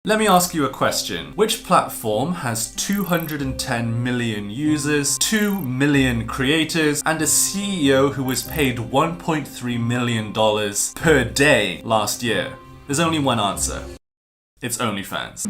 Let me ask you a question. Which platform has 210 million users, 2 million creators, and a CEO who was paid $1.3 million per day last year? There's only one answer. It's OnlyFans.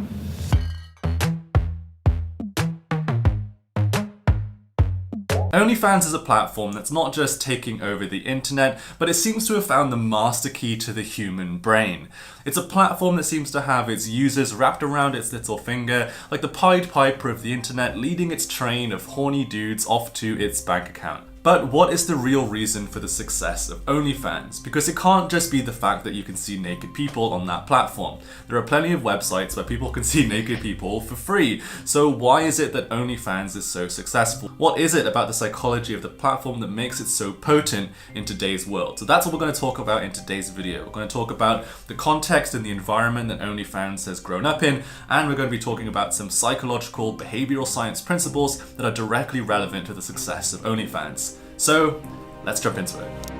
OnlyFans is a platform that's not just taking over the internet, but it seems to have found the master key to the human brain. It's a platform that seems to have its users wrapped around its little finger, like the Pied Piper of the internet, leading its train of horny dudes off to its bank account. But what is the real reason for the success of OnlyFans? Because it can't just be the fact that you can see naked people on that platform. There are plenty of websites where people can see naked people for free. So why is it that OnlyFans is so successful? What is it about the psychology of the platform that makes it so potent in today's world? So that's what we're going to talk about in today's video. We're going to talk about the context and the environment that OnlyFans has grown up in, and we're going to be talking about some psychological behavioral science principles that are directly relevant to the success of OnlyFans. So, let's jump into it.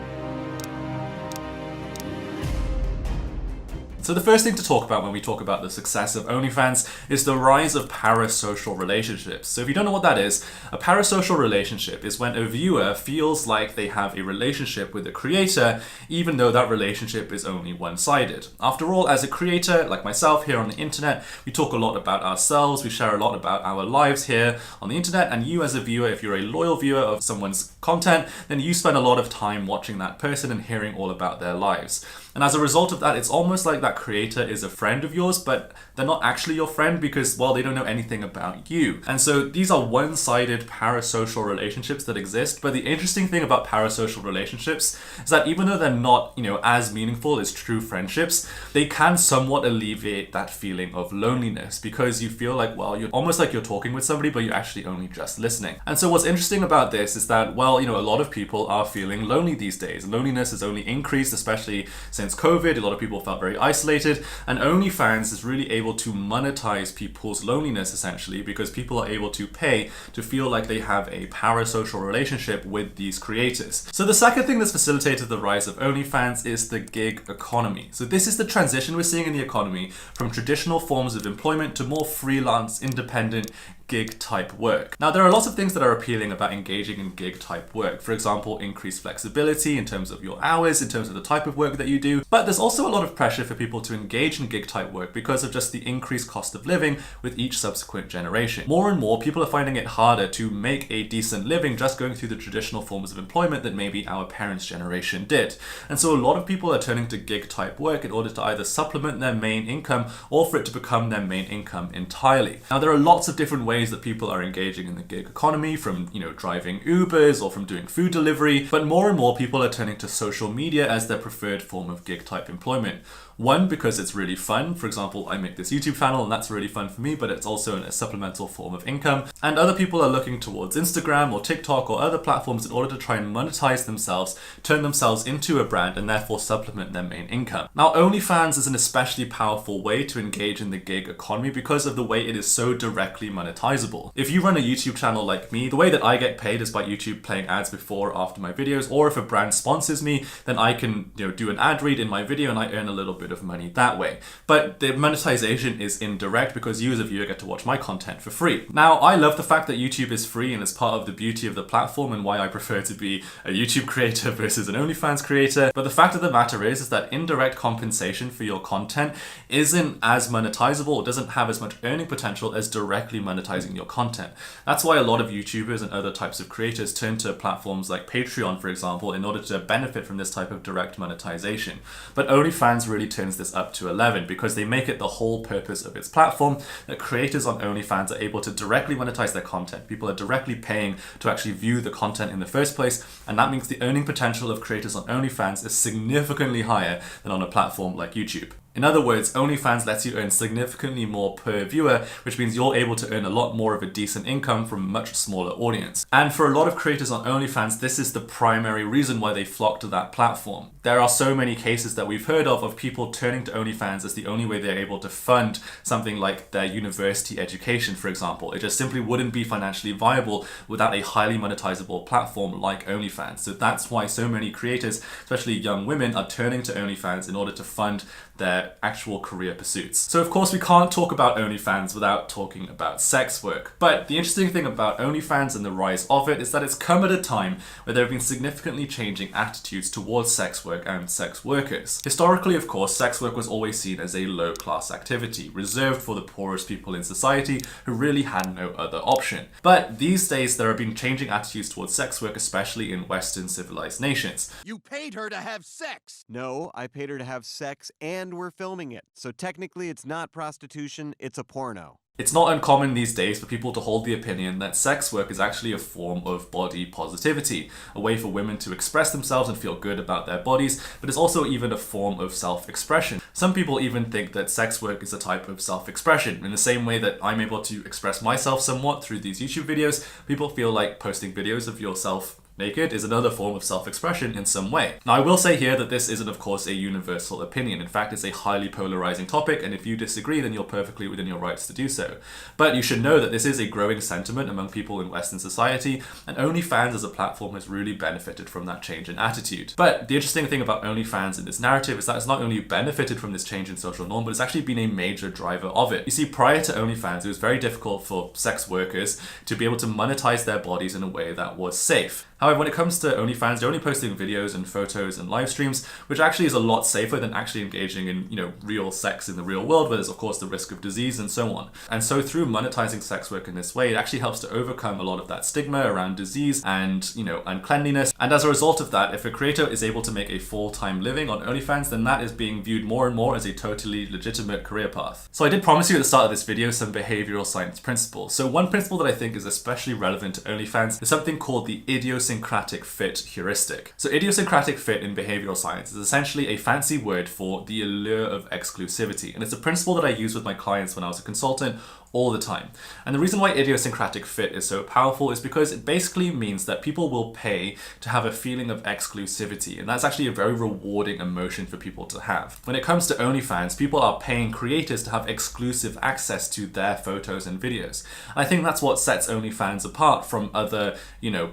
So the first thing to talk about when we talk about the success of OnlyFans is the rise of parasocial relationships. So if you don't know what that is, a parasocial relationship is when a viewer feels like they have a relationship with the creator, even though that relationship is only one-sided. After all, as a creator, like myself here on the internet, we talk a lot about ourselves, we share a lot about our lives here on the internet, and you as a viewer, if you're a loyal viewer of someone's content, then you spend a lot of time watching that person and hearing all about their lives. And as a result of that, it's almost like that creator is a friend of yours, but they're not actually your friend because, well, they don't know anything about you. And so these are one-sided parasocial relationships that exist. But the interesting thing about parasocial relationships is that even though they're not, as meaningful as true friendships, they can somewhat alleviate that feeling of loneliness because you feel like, well, you're almost like you're talking with somebody, but you're actually only just listening. And so what's interesting about this is that, well, a lot of people are feeling lonely these days. Loneliness has only increased, especially since COVID. A lot of people felt very isolated, and OnlyFans is really able to monetize people's loneliness essentially because people are able to pay to feel like they have a parasocial relationship with these creators. So the second thing that's facilitated the rise of OnlyFans is the gig economy. So this is the transition we're seeing in the economy from traditional forms of employment to more freelance, independent, gig type work. Now, there are lots of things that are appealing about engaging in gig type work. For example, increased flexibility in terms of your hours, in terms of the type of work that you do. But there's also a lot of pressure for people to engage in gig type work because of just the increased cost of living with each subsequent generation. More and more people are finding it harder to make a decent living just going through the traditional forms of employment that maybe our parents' generation did. And so a lot of people are turning to gig type work in order to either supplement their main income or for it to become their main income entirely. Now, there are lots of different ways that people are engaging in the gig economy, from driving Ubers or from doing food delivery, but more and more people are turning to social media as their preferred form of gig type employment. One, because it's really fun. For example, I make this YouTube channel and that's really fun for me, but it's also a supplemental form of income. And other people are looking towards Instagram or TikTok or other platforms in order to try and monetize themselves, turn themselves into a brand, and therefore supplement their main income. Now, OnlyFans is an especially powerful way to engage in the gig economy because of the way it is so directly monetizable. If you run a YouTube channel like me, the way that I get paid is by YouTube playing ads before or after my videos, or if a brand sponsors me, then I can do an ad read in my video and I earn a little bit of money that way. But the monetization is indirect because you as a viewer get to watch my content for free. Now, I love the fact that YouTube is free and it's part of the beauty of the platform and why I prefer to be a YouTube creator versus an OnlyFans creator. But the fact of the matter is that indirect compensation for your content isn't as monetizable or doesn't have as much earning potential as directly monetizing your content. That's why a lot of YouTubers and other types of creators turn to platforms like Patreon, for example, in order to benefit from this type of direct monetization. But OnlyFans really turns this up to 11 because they make it the whole purpose of its platform that creators on OnlyFans are able to directly monetize their content. People are directly paying to actually view the content in the first place, and that means the earning potential of creators on OnlyFans is significantly higher than on a platform like YouTube. In other words, OnlyFans lets you earn significantly more per viewer, which means you're able to earn a lot more of a decent income from a much smaller audience. And for a lot of creators on OnlyFans, this is the primary reason why they flock to that platform. There are so many cases that we've heard of people turning to OnlyFans as the only way they're able to fund something like their university education, for example. It just simply wouldn't be financially viable without a highly monetizable platform like OnlyFans. So that's why so many creators, especially young women, are turning to OnlyFans in order to fund their actual career pursuits. So of course we can't talk about OnlyFans without talking about sex work. But the interesting thing about OnlyFans and the rise of it is that it's come at a time where there have been significantly changing attitudes towards sex work and sex workers. Historically, of course, sex work was always seen as a low-class activity, reserved for the poorest people in society who really had no other option. But these days there have been changing attitudes towards sex work, especially in Western civilized nations. You paid her to have sex! No, I paid her to have sex and we're filming it. So technically it's not prostitution, it's a porno. It's not uncommon these days for people to hold the opinion that sex work is actually a form of body positivity, a way for women to express themselves and feel good about their bodies, but it's also even a form of self-expression. Some people even think that sex work is a type of self-expression. In the same way that I'm able to express myself somewhat through these YouTube videos, people feel like posting videos of yourself naked is another form of self-expression in some way. Now, I will say here that this isn't, of course, a universal opinion. In fact, it's a highly polarizing topic, and if you disagree, then you're perfectly within your rights to do so. But you should know that this is a growing sentiment among people in Western society, and OnlyFans as a platform has really benefited from that change in attitude. But the interesting thing about OnlyFans in this narrative is that it's not only benefited from this change in social norm, but it's actually been a major driver of it. You see, prior to OnlyFans, it was very difficult for sex workers to be able to monetize their bodies in a way that was safe. However, when it comes to OnlyFans, they're only posting videos and photos and live streams, which actually is a lot safer than actually engaging in, real sex in the real world, where there's of course the risk of disease and so on. And so through monetizing sex work in this way, it actually helps to overcome a lot of that stigma around disease and, uncleanliness. And as a result of that, if a creator is able to make a full-time living on OnlyFans, then that is being viewed more and more as a totally legitimate career path. So I did promise you at the start of this video some behavioral science principles. So one principle that I think is especially relevant to OnlyFans is something called the idiosyncratic fit heuristic. So idiosyncratic fit in behavioral science is essentially a fancy word for the allure of exclusivity. And it's a principle that I use with my clients when I was a consultant all the time. And the reason why idiosyncratic fit is so powerful is because it basically means that people will pay to have a feeling of exclusivity. And that's actually a very rewarding emotion for people to have. When it comes to OnlyFans, people are paying creators to have exclusive access to their photos and videos. And I think that's what sets OnlyFans apart from other,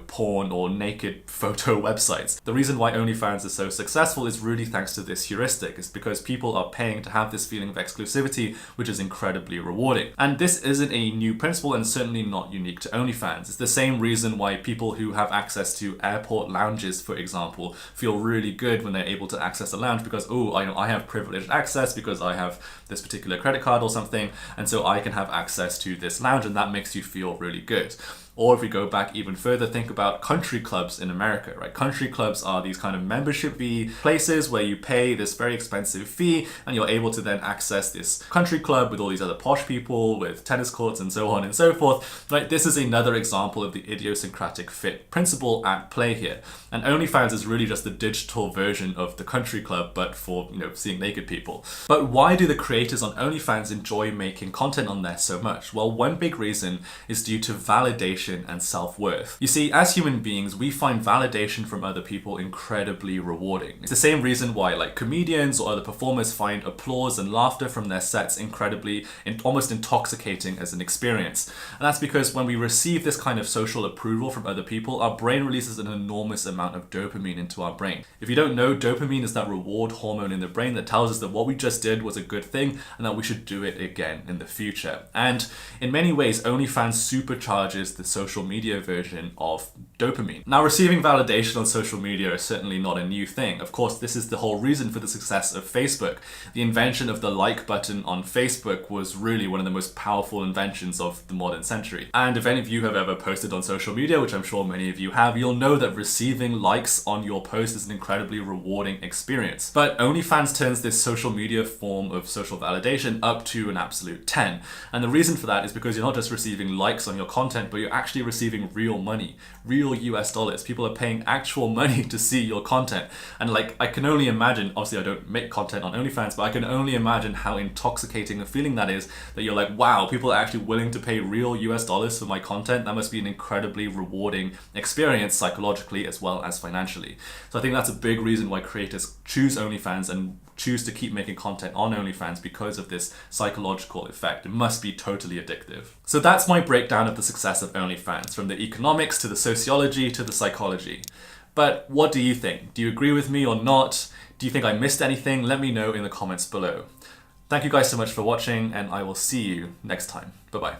porn or naked photo websites. The reason why OnlyFans is so successful is really thanks to this heuristic. It's because people are paying to have this feeling of exclusivity, which is incredibly rewarding. And this isn't a new principle and certainly not unique to OnlyFans. It's the same reason why people who have access to airport lounges, for example, feel really good when they're able to access a lounge because, I have privileged access because I have this particular credit card or something, and so I can have access to this lounge, and that makes you feel really good. Or if we go back even further, think about country clubs in America, right? Country clubs are these kind of membership fee places where you pay this very expensive fee and you're able to then access this country club with all these other posh people with tennis courts and so on and so forth, right? This is another example of the idiosyncratic fit principle at play here. And OnlyFans is really just the digital version of the country club, but for, seeing naked people. But why do the creators on OnlyFans enjoy making content on there so much? Well, one big reason is due to validation and self-worth. You see, as human beings, we find validation from other people incredibly rewarding. It's the same reason why comedians or other performers find applause and laughter from their sets incredibly, almost intoxicating as an experience. And that's because when we receive this kind of social approval from other people, our brain releases an enormous amount of dopamine into our brain. If you don't know, dopamine is that reward hormone in the brain that tells us that what we just did was a good thing and that we should do it again in the future. And in many ways, OnlyFans supercharges the social media version of dopamine. Now, receiving validation on social media is certainly not a new thing. Of course, this is the whole reason for the success of Facebook. The invention of the like button on Facebook was really one of the most powerful inventions of the modern century. And if any of you have ever posted on social media, which I'm sure many of you have, you'll know that receiving likes on your post is an incredibly rewarding experience. But OnlyFans turns this social media form of social validation up to an absolute 10. And the reason for that is because you're not just receiving likes on your content, but you're actually receiving real money, real US dollars. People are paying actual money to see your content. And I can only imagine, obviously I don't make content on OnlyFans, but I can only imagine how intoxicating a feeling that is, that you're like, wow, people are actually willing to pay real US dollars for my content. That must be an incredibly rewarding experience psychologically as well as financially. So I think that's a big reason why creators choose OnlyFans and choose to keep making content on OnlyFans, because of this psychological effect. It must be totally addictive. So that's my breakdown of the success of OnlyFans, from the economics to the sociology to the psychology. But what do you think? Do you agree with me or not? Do you think I missed anything? Let me know in the comments below. Thank you guys so much for watching, and I will see you next time. Bye bye.